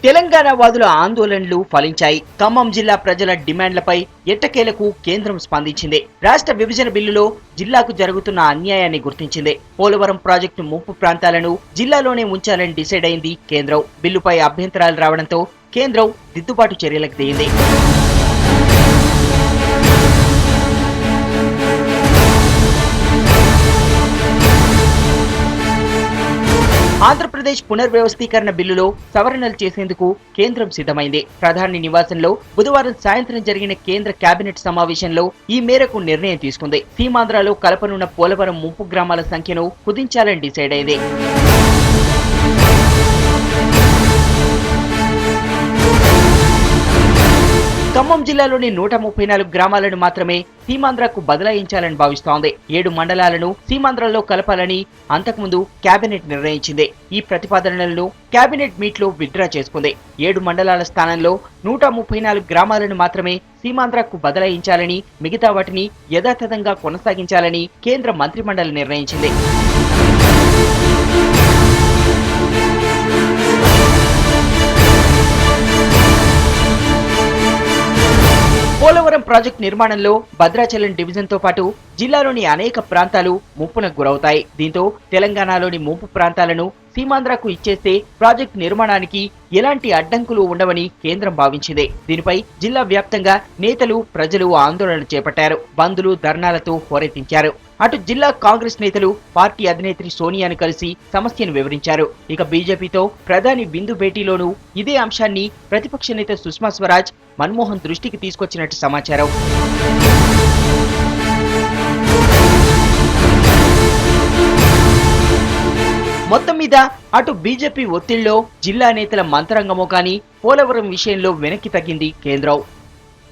తెలంగాణ వాదుల ఆందోళనలు ఫలించాయి. ఖమ్మం జిల్లా ప్రజల డిమాండ్లపై ఎట్టకేలకు కేంద్రం స్పందించింది. రాష్ట్ర విభజన బిల్లులో జిల్లాకు జరుగుతున్న అన్యాయాన్ని గుర్తించింది. పోలవరం ప్రాజెక్టు ముంపు ప్రాంతాలను జిల్లాలోనే ఉంచాలని డిసైడ్ అయింది కేంద్రం. బిల్లుపై అభ్యంతరాలు రావడంతో కేంద్రం దిద్దుబాటు చర్యలకు దిగింది. ఆంధ్రప్రదేశ్ పునర్వ్యవస్థీకరణ బిల్లులో సవరణలు చేసేందుకు కేంద్రం సిద్ధమైంది. ప్రధాని నివాసంలో బుధవారం సాయంత్రం జరిగిన కేంద్ర కేబినెట్ సమావేశంలో ఈ మేరకు నిర్ణయం తీసుకుంది. సీమాంధ్రలో కలపనున్న పోలవరం ముంపు గ్రామాల సంఖ్యను కుదించాలని డిసైడ్ అయింది. ఖమ్మం జిల్లాలోని 134 గ్రామాలను మాత్రమే సీమాంధ్రకు బదలాయించాలని భావిస్తోంది. 7 మండలాలను సీమాంధ్రలో కలపాలని అంతకుముందు కేబినెట్ నిర్ణయించింది. ఈ ప్రతిపాదనలను కేబినెట్ మీట్ లో విత్డ్రా చేసుకుంది. 7 మండలాల స్థానంలో 134 గ్రామాలను మాత్రమే సీమాంధ్రకు బదలాయించాలని, మిగతా వాటిని యథాతథంగా కొనసాగించాలని కేంద్ర మంత్రిమండలి నిర్ణయించింది. పోలవరం ప్రాజెక్టు నిర్మాణంలో భద్రాచలం డివిజన్ తో పాటు జిల్లాలోని అనేక ప్రాంతాలు ముప్పునకు గురవుతాయి. దీంతో తెలంగాణలోని ముంపు ప్రాంతాలను సీమాంధ్రకు ఇచ్చేస్తే ప్రాజెక్టు నిర్మాణానికి ఎలాంటి అడ్డంకులు ఉండవని కేంద్రం భావించింది. దీనిపై జిల్లా వ్యాప్తంగా నేతలు, ప్రజలు ఆందోళన చేపట్టారు. బంద్లు, ధర్నాలతో హోరెత్తించారు. అటు జిల్లా కాంగ్రెస్ నేతలు పార్టీ అధినేత్రి సోనియాను కలిసి సమస్యను వివరించారు. ఇక బీజేపీతో ప్రధాని బిందు భేటీలోనూ ఇదే అంశాన్ని ప్రతిపక్ష నేత సుష్మా స్వరాజ్ మన్మోహన్ దృష్టికి తీసుకొచ్చినట్టు సమాచారం. మొత్తం మీద అటు బీజేపీ ఒత్తిడిలో జిల్లా నేతల మంత్రాంగమో కానీ పోలవరం విషయంలో వెనక్కి తగ్గింది కేంద్రం.